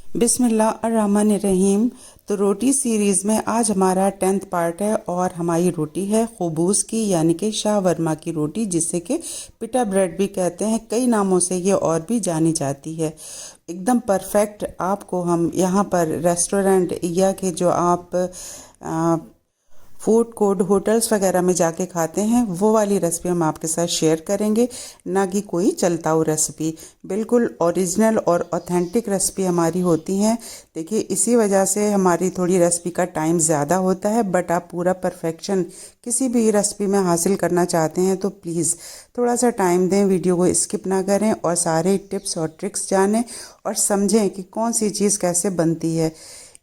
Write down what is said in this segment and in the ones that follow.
बिस्मिल्लाहिर्रहमानिर्रहीम। तो रोटी सीरीज़ में आज हमारा 10th पार्ट है और हमारी रोटी है खुबूस की, यानी कि शाह वर्मा की रोटी, जिसे कि पिटा ब्रेड भी कहते हैं। कई नामों से ये और भी जानी जाती है। एकदम परफेक्ट आपको हम यहाँ पर रेस्टोरेंट या कि जो आप फूड कोर्ट होटल्स वगैरह में जाके खाते हैं वो वाली रेसिपी हम आपके साथ शेयर करेंगे, ना कि कोई चलताऊ रेसिपी। बिल्कुल ओरिजिनल और ऑथेंटिक रेसिपी हमारी होती हैं। देखिए, इसी वजह से हमारी थोड़ी रेसिपी का टाइम ज़्यादा होता है, बट आप पूरा परफेक्शन किसी भी रेसिपी में हासिल करना चाहते हैं तो प्लीज़ थोड़ा सा टाइम दें, वीडियो को स्किप ना करें और सारे टिप्स और ट्रिक्स जानें और समझें कि कौन सी चीज़ कैसे बनती है।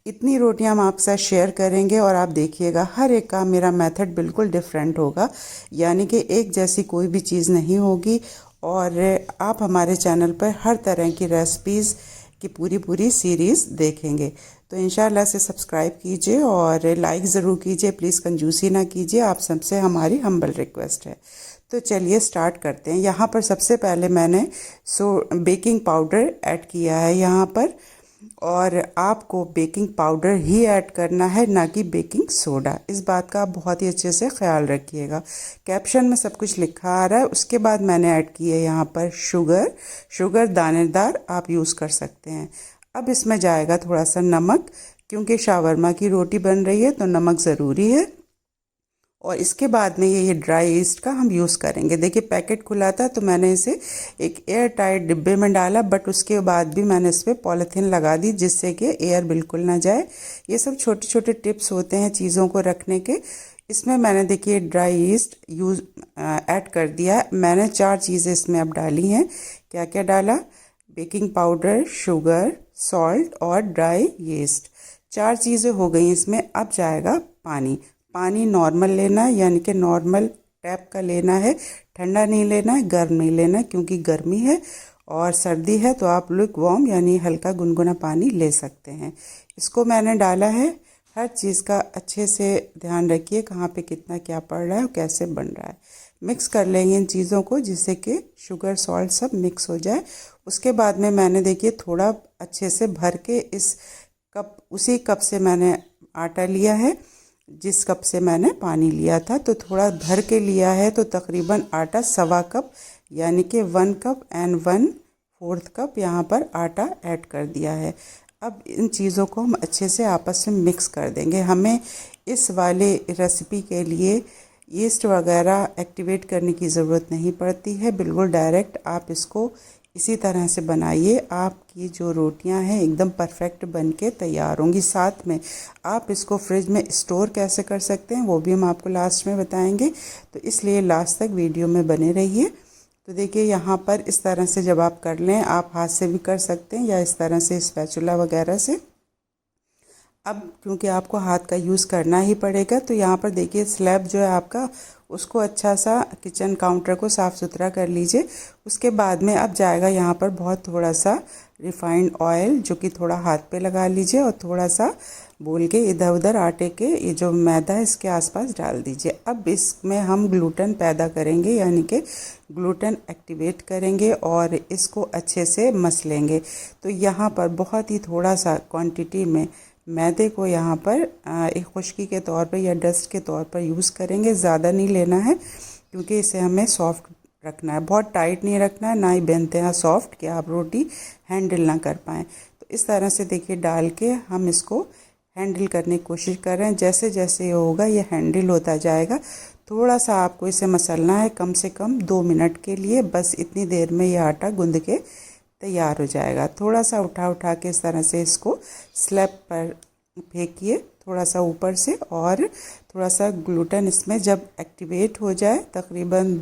इतनी रोटियां हम आपके साथ शेयर करेंगे और आप देखिएगा हर एक का मेरा मेथड बिल्कुल डिफरेंट होगा, यानी कि एक जैसी कोई भी चीज़ नहीं होगी। और आप हमारे चैनल पर हर तरह की रेसिपीज़ की पूरी सीरीज़ देखेंगे। तो इंशाल्लाह से सब्सक्राइब कीजिए और लाइक ज़रूर कीजिए, प्लीज़ कंजूसी ना कीजिए, आप सबसे हमारी हम्बल रिक्वेस्ट है। तो चलिए स्टार्ट करते हैं। यहाँ पर सबसे पहले मैंने बेकिंग पाउडर ऐड किया है यहाँ पर, और आपको बेकिंग पाउडर ही ऐड करना है, ना कि बेकिंग सोडा। इस बात का आप बहुत ही अच्छे से ख्याल रखिएगा। कैप्शन में सब कुछ लिखा आ रहा है। उसके बाद मैंने ऐड की है यहाँ पर शुगर दानेदार आप यूज़ कर सकते हैं। अब इसमें जाएगा थोड़ा सा नमक, क्योंकि शावरमा की रोटी बन रही है तो नमक ज़रूरी है। और इसके बाद में ये ड्राई ईस्ट का हम यूज़ करेंगे। देखिए, पैकेट खुला था तो मैंने इसे एक एयर टाइट डिब्बे में डाला, बट उसके बाद भी मैंने इस पर पॉलीथीन लगा दी जिससे कि एयर बिल्कुल ना जाए। ये सब छोटे छोटे टिप्स होते हैं चीज़ों को रखने के। इसमें मैंने देखिए ड्राई ईस्ट ऐड कर दिया है। मैंने 4 चीज़ें इसमें अब डाली हैं। क्या क्या डाला? बेकिंग पाउडर, शुगर, सॉल्ट और ड्राई ईस्ट। 4 चीज़ें हो गई इसमें। अब जाएगा पानी। पानी नॉर्मल लेना है, यानी कि नॉर्मल टैप का लेना है। ठंडा नहीं लेना है, गर्म नहीं लेना है, क्योंकि गर्मी है और सर्दी है तो आप लुक वार्म यानी हल्का गुनगुना पानी ले सकते हैं। इसको मैंने डाला है। हर चीज़ का अच्छे से ध्यान रखिए, कहाँ पे कितना क्या पड़ रहा है और कैसे बन रहा है। मिक्स कर लेंगे इन चीज़ों को जिससे कि शुगर सॉल्ट सब मिक्स हो जाए। उसके बाद में मैंने देखिए थोड़ा अच्छे से भर के इस कप, उसी कप से मैंने आटा लिया है जिस कप से मैंने पानी लिया था, तो थोड़ा भर के लिया है। तो तकरीबन आटा 1.25 कप, यानी कि 1 कप एंड 1/4 कप यहाँ पर आटा ऐड कर दिया है। अब इन चीज़ों को हम अच्छे से आपस में मिक्स कर देंगे। हमें इस वाले रेसिपी के लिए यीस्ट वगैरह एक्टिवेट करने की ज़रूरत नहीं पड़ती है। बिल्कुल डायरेक्ट आप इसको इसी तरह से बनाइए। आपकी जो रोटियां हैं एकदम परफेक्ट बन के तैयार होंगी। साथ में आप इसको फ्रिज में स्टोर कैसे कर सकते हैं वो भी हम आपको लास्ट में बताएंगे, तो इसलिए लास्ट तक वीडियो में बने रहिए। तो देखिए यहाँ पर इस तरह से जब आप कर लें, आप हाथ से भी कर सकते हैं या इस तरह से स्पैचुला वगैरह से। अब क्योंकि आपको हाथ का यूज़ करना ही पड़ेगा, तो यहाँ पर देखिए स्लैब जो है आपका, उसको अच्छा सा किचन काउंटर को साफ़ सुथरा कर लीजिए। उसके बाद में अब जाएगा यहाँ पर बहुत थोड़ा सा रिफाइंड ऑयल, जो कि थोड़ा हाथ पे लगा लीजिए और थोड़ा सा बोल के इधर उधर आटे के ये जो मैदा है इसके आसपास डाल दीजिए। अब इसमें हम ग्लूटेन पैदा करेंगे, यानी कि ग्लूटेन एक्टिवेट करेंगे और इसको अच्छे से मस लेंगे। तो यहाँ पर बहुत ही थोड़ा सा क्वांटिटी में मैदे को यहाँ पर एक खुश्की के तौर पर या डस्ट के तौर पर यूज़ करेंगे। ज़्यादा नहीं लेना है क्योंकि इसे हमें सॉफ्ट रखना है, बहुत टाइट नहीं रखना है, ना ही बेनतहा सॉफ्ट कि आप रोटी हैंडल ना कर पाएँ। तो इस तरह से देखिए डाल के हम इसको हैंडल करने की कोशिश कर रहे हैं। जैसे जैसे ये होगा ये हैंडल होता जाएगा। थोड़ा सा आपको इसे मसलना है, कम से कम 2 मिनट के लिए। बस इतनी देर में ये आटा गूंद के तैयार हो जाएगा। थोड़ा सा उठा के इस तरह से इसको स्लैब पर फेंकिए थोड़ा सा ऊपर से, और थोड़ा सा ग्लूटेन इसमें जब एक्टिवेट हो जाए, तकरीबन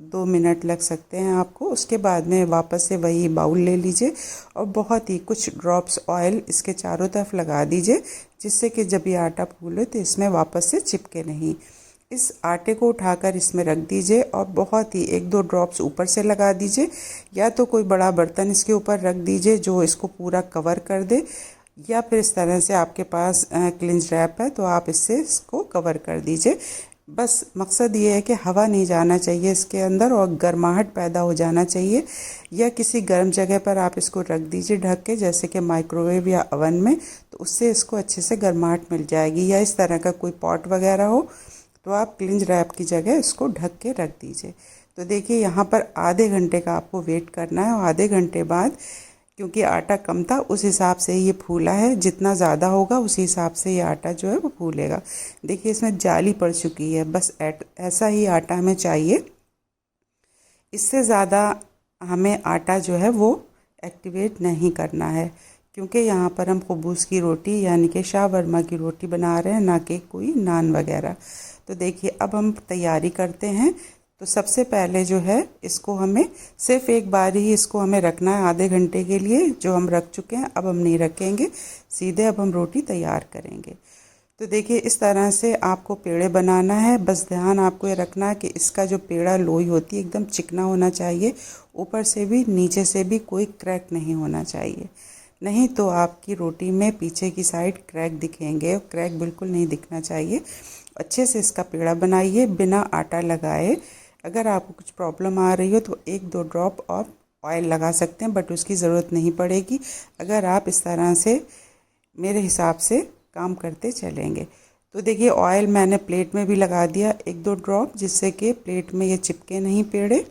2 मिनट लग सकते हैं आपको। उसके बाद में वापस से वही बाउल ले लीजिए और बहुत ही कुछ ड्रॉप्स ऑयल इसके चारों तरफ लगा दीजिए, जिससे कि जब ये आटा फूले तो इसमें वापस से चिपके नहीं। इस आटे को उठाकर इसमें रख दीजिए और बहुत ही 1-2 ड्रॉप्स ऊपर से लगा दीजिए, या तो कोई बड़ा बर्तन इसके ऊपर रख दीजिए जो इसको पूरा कवर कर दे, या फिर इस तरह से आपके पास क्लिंज रैप है तो आप इससे इसको कवर कर दीजिए। बस मकसद ये है कि हवा नहीं जाना चाहिए इसके अंदर और गर्माहट पैदा हो जाना चाहिए। या किसी गर्म जगह पर आप इसको रख दीजिए ढक के, जैसे कि माइक्रोवेव या अवन में, तो उससे इसको अच्छे से गर्माहट मिल जाएगी। या इस तरह का कोई पॉट वगैरह हो तो आप क्लिंज रैप की जगह इसको ढक के रख दीजिए। तो देखिए यहाँ पर आधे घंटे का आपको वेट करना है और आधे घंटे बाद, क्योंकि आटा कम था उस हिसाब से ये फूला है, जितना ज़्यादा होगा उसी हिसाब से ये आटा जो है वो फूलेगा। देखिए इसमें जाली पड़ चुकी है, बस ऐसा ही आटा हमें चाहिए। इससे ज़्यादा हमें आटा जो है वो एक्टिवेट नहीं करना है, क्योंकि यहाँ पर हम खबूस की रोटी यानी कि शावरमा की रोटी बना रहे हैं, ना कि कोई नान वगैरह। तो देखिए अब हम तैयारी करते हैं। तो सबसे पहले जो है इसको हमें सिर्फ एक बार ही इसको हमें रखना है आधे घंटे के लिए, जो हम रख चुके हैं अब हम नहीं रखेंगे, सीधे अब हम रोटी तैयार करेंगे। तो देखिए इस तरह से आपको पेड़े बनाना है। बस ध्यान आपको ये रखना है कि इसका जो पेड़ा लोई होती है एकदम चिकना होना चाहिए, ऊपर से भी नीचे से भी कोई क्रैक नहीं होना चाहिए, नहीं तो आपकी रोटी में पीछे की साइड क्रैक दिखेंगे। क्रैक बिल्कुल नहीं दिखना चाहिए। अच्छे से इसका पेड़ा बनाइए बिना आटा लगाए। अगर आपको कुछ प्रॉब्लम आ रही हो तो 1-2 ड्रॉप ऑफ ऑयल लगा सकते हैं, बट उसकी ज़रूरत नहीं पड़ेगी अगर आप इस तरह से मेरे हिसाब से काम करते चलेंगे। तो देखिए ऑयल मैंने प्लेट में भी लगा दिया 1-2 ड्रॉप, जिससे कि प्लेट में ये चिपके नहीं पेड़े।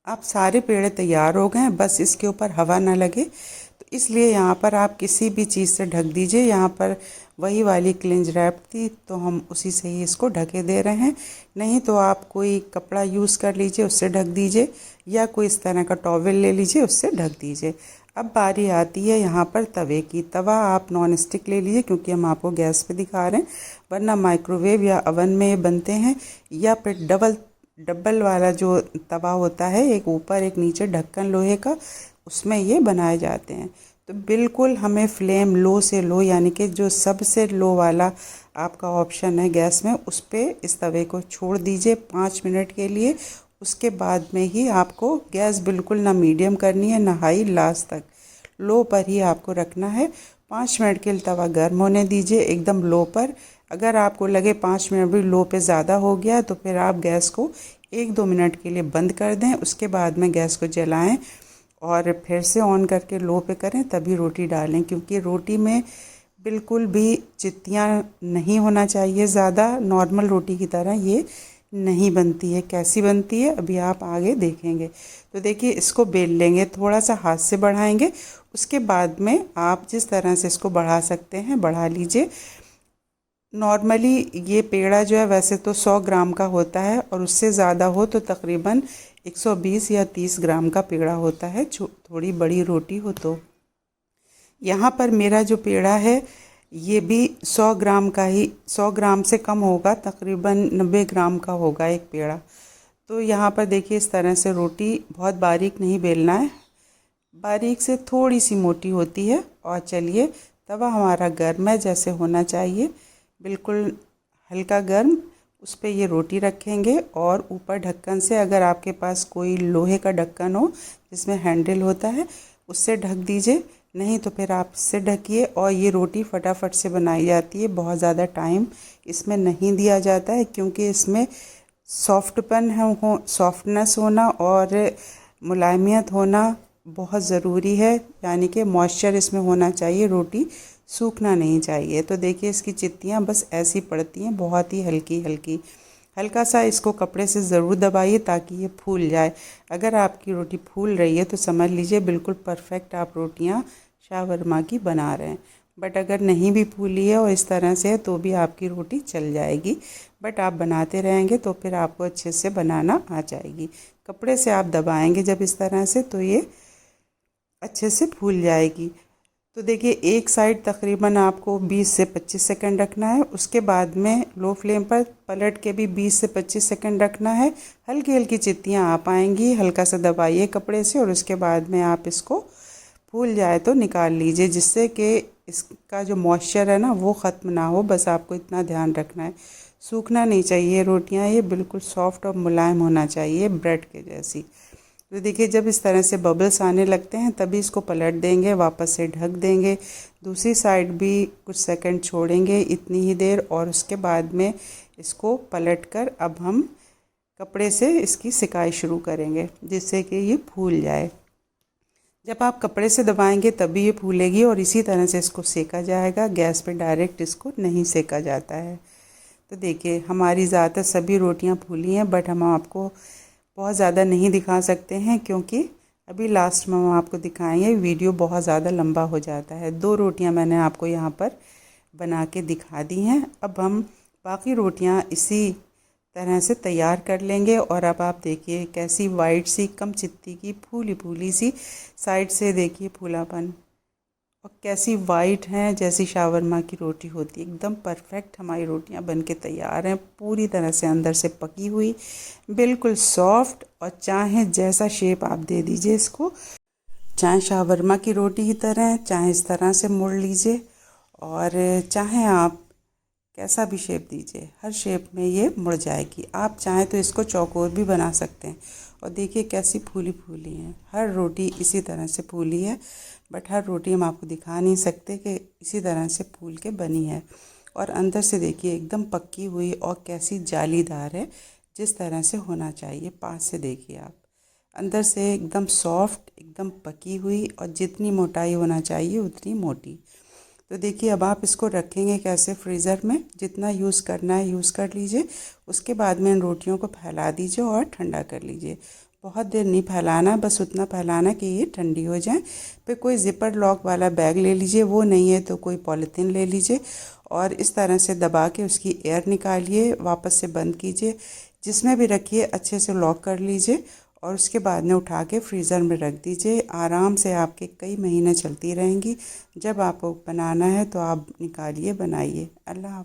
आप सारे पेड़े तैयार हो गए हैं, बस इसके ऊपर हवा ना लगे, तो इसलिए यहाँ पर आप किसी भी चीज़ से ढक दीजिए। यहाँ पर वही वाली क्लिंज रैप थी तो हम उसी से ही इसको ढके दे रहे हैं, नहीं तो आप कोई कपड़ा यूज़ कर लीजिए उससे ढक दीजिए, या कोई इस तरह का टॉवल ले लीजिए उससे ढक दीजिए। अब बारी आती है यहाँ पर तवे की। तवा आप नॉन स्टिक ले लीजिए, क्योंकि हम आपको गैस पे दिखा रहे हैं, वरना माइक्रोवेव या अवन में बनते हैं, या फिर डबल वाला जो तवा होता है, एक ऊपर एक नीचे ढक्कन लोहे का, उसमें ये बनाए जाते हैं। तो बिल्कुल हमें फ्लेम लो से लो, यानी कि जो सबसे लो वाला आपका ऑप्शन है गैस में, उस पर इस तवे को छोड़ दीजिए 5 मिनट के लिए। उसके बाद में ही आपको गैस बिल्कुल ना मीडियम करनी है ना हाई, लास्ट तक लो पर ही आपको रखना है। 5 मिनट के लिए तवा गर्म होने दीजिए एकदम लो पर। अगर आपको लगे 5 मिनट भी लो पे ज़्यादा हो गया तो फिर आप गैस को 1-2 मिनट के लिए बंद कर दें, उसके बाद में गैस को जलाएं और फिर से ऑन करके लो पे करें, तभी रोटी डालें। क्योंकि रोटी में बिल्कुल भी चित्तियाँ नहीं होना चाहिए ज़्यादा, नॉर्मल रोटी की तरह ये नहीं बनती है। कैसी बनती है अभी आप आगे देखेंगे। तो देखिए इसको बेल लेंगे, थोड़ा सा हाथ से बढ़ाएंगे, उसके बाद में आप जिस तरह से इसको बढ़ा सकते हैं बढ़ा लीजिए। नॉर्मली ये पेड़ा जो है वैसे तो 100 ग्राम का होता है, और उससे ज़्यादा हो तो तकरीबन 120 या 30 ग्राम का पेड़ा होता है, थोड़ी बड़ी रोटी हो तो। यहाँ पर मेरा जो पेड़ा है ये भी 100 ग्राम का ही, 100 ग्राम से कम होगा, तकरीबन 90 ग्राम का होगा एक पेड़ा। तो यहाँ पर देखिए इस तरह से रोटी बहुत बारीक नहीं बेलना है, बारीक से थोड़ी सी मोटी होती है। और चलिए तवा हमारा गर्म है, जैसे होना चाहिए, बिल्कुल हल्का गर्म, उस पर ये रोटी रखेंगे और ऊपर ढक्कन से, अगर आपके पास कोई लोहे का ढक्कन हो जिसमें हैंडल होता है उससे ढक दीजिए, नहीं तो फिर आप इससे ढकिए। और ये रोटी फटाफट से बनाई जाती है, बहुत ज़्यादा टाइम इसमें नहीं दिया जाता है, क्योंकि इसमें सॉफ्टपन हो, सॉफ्टनेस होना और मुलायमियत होना बहुत ज़रूरी है, यानी कि मॉइस्चर इसमें होना चाहिए, रोटी सूखना नहीं चाहिए। तो देखिए इसकी चित्तियाँ बस ऐसी पड़ती हैं, बहुत ही हल्की हल्की। हल्का सा इसको कपड़े से ज़रूर दबाइए ताकि ये फूल जाए। अगर आपकी रोटी फूल रही है तो समझ लीजिए बिल्कुल परफेक्ट आप रोटियां शावरमा की बना रहे हैं। बट अगर नहीं भी फूली है और इस तरह से है तो भी आपकी रोटी चल जाएगी, बट आप बनाते रहेंगे तो फिर आपको अच्छे से बनाना आ जाएगी। कपड़े से आप दबाएंगे जब इस तरह से तो ये अच्छे से फूल जाएगी। तो देखिए एक साइड तकरीबन आपको 20 से 25 सेकंड रखना है, उसके बाद में लो फ्लेम पर पलट के भी 20 से 25 सेकंड रखना है। हल्की हल्की चित्तियाँ आ पाएंगी, हल्का सा दबाइए कपड़े से और उसके बाद में आप इसको फूल जाए तो निकाल लीजिए, जिससे कि इसका जो मॉइस्चर है ना वो ख़त्म ना हो। बस आपको इतना ध्यान रखना है, सूखना नहीं चाहिए रोटियाँ, ये बिल्कुल सॉफ्ट और मुलायम होना चाहिए, ब्रेड के जैसी। तो देखिए जब इस तरह से बबल्स आने लगते हैं तभी इसको पलट देंगे, वापस से ढक देंगे, दूसरी साइड भी कुछ सेकंड छोड़ेंगे इतनी ही देर, और उसके बाद में इसको पलटकर अब हम कपड़े से इसकी सिकाई शुरू करेंगे जिससे कि ये फूल जाए। जब आप कपड़े से दबाएंगे तभी ये फूलेगी और इसी तरह से इसको सेका जाएगा, गैस पे डायरेक्ट इसको नहीं सेका जाता है। तो देखिए हमारी ज़्यादातर सभी रोटियां फूली हैं, बट हम आपको बहुत ज़्यादा नहीं दिखा सकते हैं क्योंकि अभी लास्ट में हम आपको दिखाएंगे, वीडियो बहुत ज़्यादा लंबा हो जाता है। 2 रोटियां मैंने आपको यहाँ पर बना के दिखा दी हैं। अब हम बाकी रोटियां इसी तरह से तैयार कर लेंगे। और अब आप देखिए कैसी वाइट सी कम चित्ती की फूली फूली सी, साइड से देखिए फूलापन, और कैसी वाइट हैं जैसी शावरमा की रोटी होती है। एकदम परफेक्ट हमारी रोटियां बनके तैयार हैं, पूरी तरह से अंदर से पकी हुई, बिल्कुल सॉफ्ट। और चाहे जैसा शेप आप दे दीजिए इसको, चाहे शावरमा की रोटी की तरह, चाहे इस तरह से मोड़ लीजिए, और चाहे आप कैसा भी शेप दीजिए, हर शेप में ये मुड़ जाएगी। आप चाहें तो इसको चौकोर भी बना सकते हैं। और देखिए कैसी फूली फूली हैं, हर रोटी इसी तरह से फूली है, बट हर रोटी हम आपको दिखा नहीं सकते कि इसी तरह से फूल के बनी है। और अंदर से देखिए एकदम पक्की हुई और कैसी जालीदार है, जिस तरह से होना चाहिए। पास से देखिए आप, अंदर से एकदम सॉफ्ट, एकदम पकी हुई, और जितनी मोटाई होना चाहिए उतनी मोटी। तो देखिए अब आप इसको रखेंगे कैसे फ्रीज़र में, जितना यूज़ करना है यूज़ कर लीजिए। उसके बाद में इन रोटियों को फैला दीजिए और ठंडा कर लीजिए। बहुत देर नहीं फैलाना, बस उतना फैलाना कि ये ठंडी हो जाए। फिर कोई ज़िपर लॉक वाला बैग ले लीजिए, वो नहीं है तो कोई पॉलीथीन ले लीजिए, और इस तरह से दबा के उसकी एयर निकालिए, वापस से बंद कीजिए, जिसमें भी रखिए अच्छे से लॉक कर लीजिए, और उसके बाद में उठा के फ्रीज़र में रख दीजिए। आराम से आपके कई महीने चलती रहेंगी। जब आपको बनाना है तो आप निकालिए, बनाइए। अल्लाह हाफ़िज़।